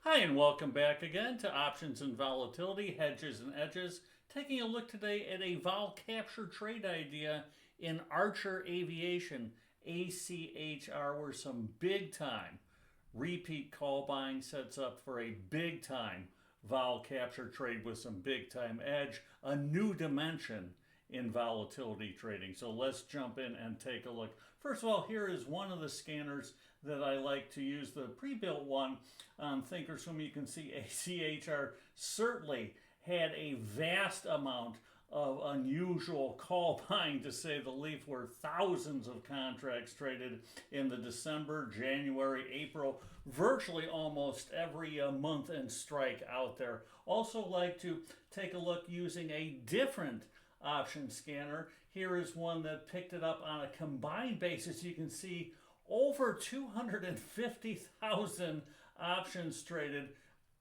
Hi, and welcome back again to Options and Volatility, Hedges and Edges. Taking a look today at a vol capture trade idea in Archer Aviation, ACHR, where some big time repeat call buying sets up for a big time vol capture trade with some big time edge, a new dimension in volatility trading. So let's jump in and take a look. First of all, here is one of the scanners that I like to use, the pre-built one on Thinkorswim. You can see ACHR certainly had a vast amount of unusual call buying, to say the least, where thousands of contracts traded in the December, January, April, virtually almost every month and strike out there. Also like to take a look using a different option scanner. Here is one that picked it up on a combined basis. You can see over 250,000 options traded,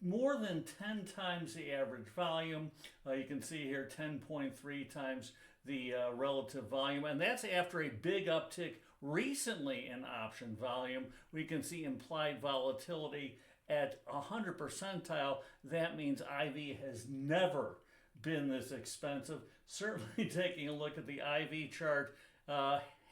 more than 10 times the average volume. You can see here 10.3 times the relative volume, and that's after a big uptick recently in option volume. We can see implied volatility at 100 percentile. That means IV has never been this expensive. Certainly taking a look at the IV chart,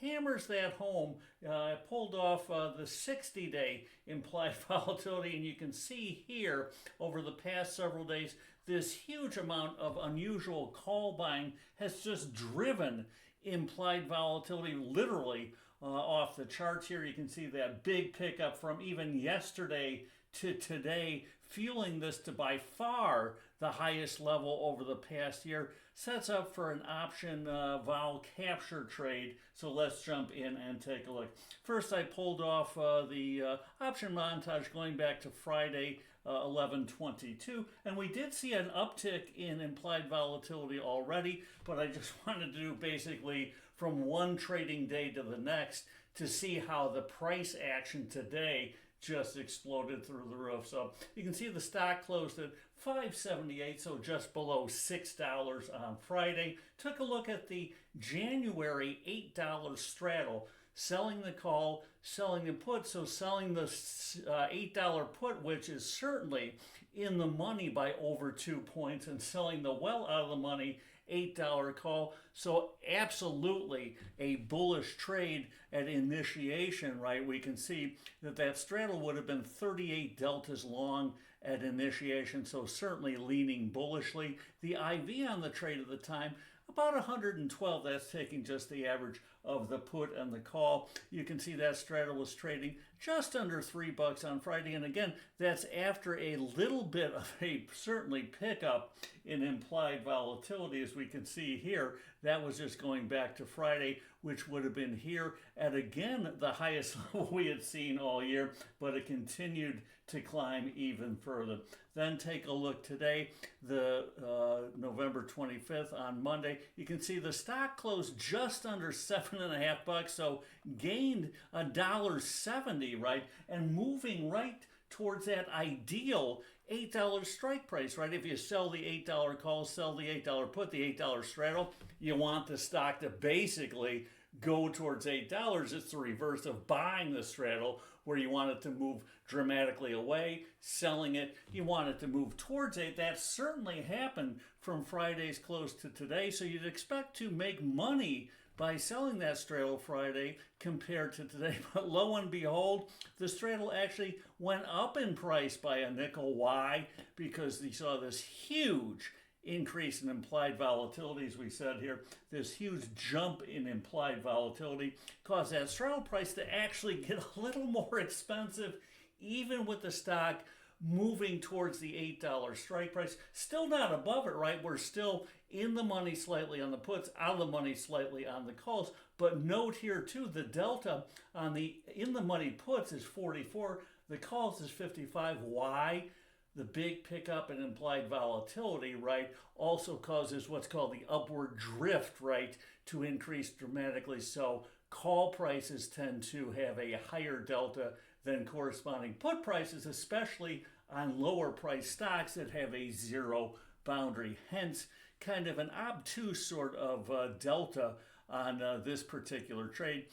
hammers that home. I pulled off the 60-day implied volatility, and you can see here over the past several days, this huge amount of unusual call buying has just driven implied volatility literally off the charts here. You can see that big pickup from even yesterday to today, fueling this to by far the highest level over the past year. Sets up for an option vol capture trade. So let's jump in and take a look. First, I pulled off the option montage going back to Friday, 11/22, and we did see an uptick in implied volatility already, but I just wanted to do basically from one trading day to the next to see how the price action today just exploded through the roof. So you can see the stock closed at $5.78, so just below $6 on Friday. Took a look at the January $8 straddle, selling the call, selling the put. So selling the $8 put, which is certainly in the money by over 2 points, and selling the well out of the money $8 call. So absolutely a bullish trade at initiation, right? We can see that that straddle would have been 38 deltas long at initiation, so certainly leaning bullishly. The IV on the trade at the time, about 112. That's taking just the average of the put and the call. You can see that straddle was trading just under $3 on Friday, and again, that's after a little bit of a certainly pickup in implied volatility. As we can see here, that was just going back to Friday, which would have been here at again the highest level we had seen all year, but it continued to climb even further. Then take a look today, the November 25th on Monday. You can see the stock closed just under $7.50, so gained $1.70, right, and moving right towards that ideal $8 strike price, right? If you sell the $8 call, sell the $8 put, the $8 straddle, you want the stock to basically go towards $8. It's the reverse of buying the straddle, where you want it to move dramatically away. Selling it, you want it to move towards $8. That certainly happened from Friday's close to today, so you'd expect to make money by selling that straddle Friday compared to today. But lo and behold, the straddle actually went up in price by a nickel. Why? Because you saw this huge increase in implied volatility, as we said here. This huge jump in implied volatility caused that straddle price to actually get a little more expensive, even with the stock moving towards the $8 strike price. Still not above it, right? We're still in the money slightly on the puts, out of the money slightly on the calls. But note here too, the delta on the in the money puts is 44, the calls is 55. Why? The big pickup in implied volatility, right, also causes what's called the upward drift, right, to increase dramatically. So call prices tend to have a higher delta than corresponding put prices, especially on lower price stocks that have a zero boundary. Hence, kind of an obtuse sort of delta on this particular trade.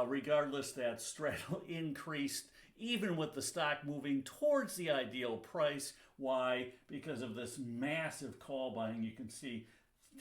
Regardless, that straddle increased even with the stock moving towards the ideal price. Why? Because of this massive call buying. You can see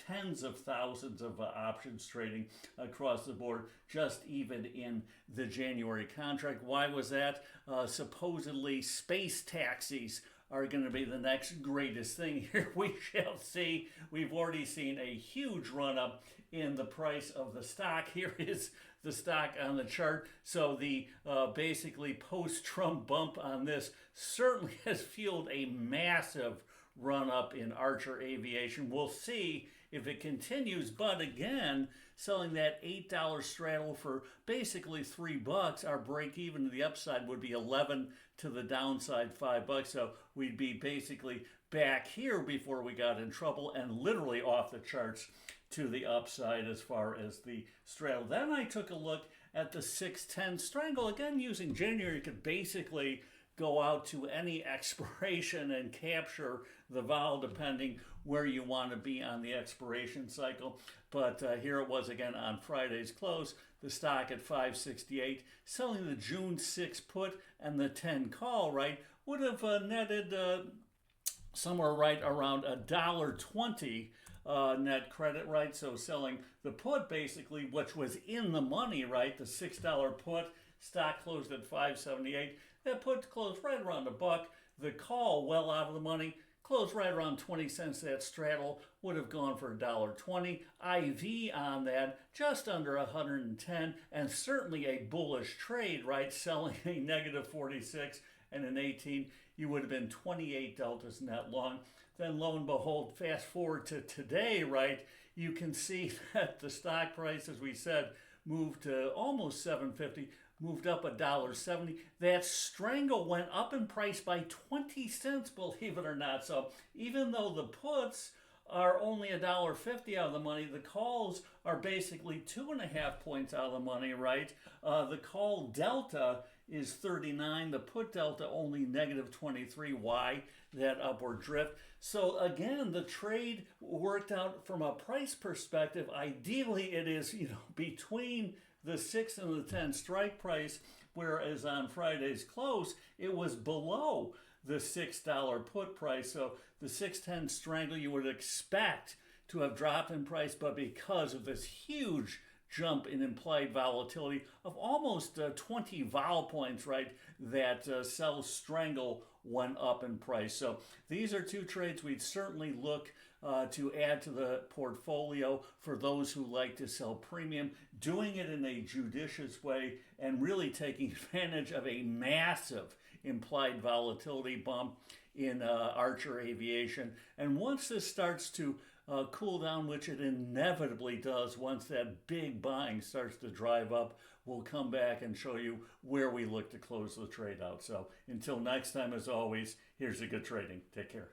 tens of thousands of options trading across the board, just even in the January contract. Why was that? Supposedly space taxis are going to be the next greatest thing here. We shall see. We've already seen a huge run up in the price of the stock. Here is the stock on the chart. So the basically post-Trump bump on this certainly has fueled a massive run up in Archer Aviation. We'll see if it continues, but again, selling that $8 straddle for basically $3, our break even to the upside would be 11, to the downside $5. So we'd be basically back here before we got in trouble, and literally off the charts to the upside as far as the straddle. Then I took a look at the 610 strangle. Again, using January, you could basically go out to any expiration and capture the vol depending where you want to be on the expiration cycle. But here it was again on Friday's close, the stock at 568, selling the June 6 put and the 10 call, right, would have netted somewhere right around $1.20 net credit, right? So selling the put basically, which was in the money, right, the $6 put, stock closed at 578. That put closed right around $1. The call, well out of the money, closed right around 20 cents. That straddle would have gone for $1.20. IV on that, just under 110, and certainly a bullish trade, right? Selling a negative 46 and an 18, you would have been 28 deltas net long. Then lo and behold, fast forward to today, right? You can see that the stock price, as we said, moved to almost 750. Moved up $1.70. That strangle went up in price by 20 cents, believe it or not. So even though the puts are only $1.50 out of the money, the calls are basically 2.5 points out of the money, right? The call delta is 39. The put delta only negative 23. Why? That upward drift. So again, the trade worked out from a price perspective. Ideally, it is, between the 6 and the 10 strike price, whereas on Friday's close, it was below the $6 put price. So the 610 strangle you would expect to have dropped in price, but because of this huge jump in implied volatility of almost 20 vol points, right, that sell strangle went up in price. So these are two trades we'd certainly look to add to the portfolio for those who like to sell premium, doing it in a judicious way and really taking advantage of a massive implied volatility bump in Archer Aviation. And once this starts to cool down, which it inevitably does once that big buying starts to drive up, we'll come back and show you where we look to close the trade out. So until next time, as always, here's a good trading. Take care.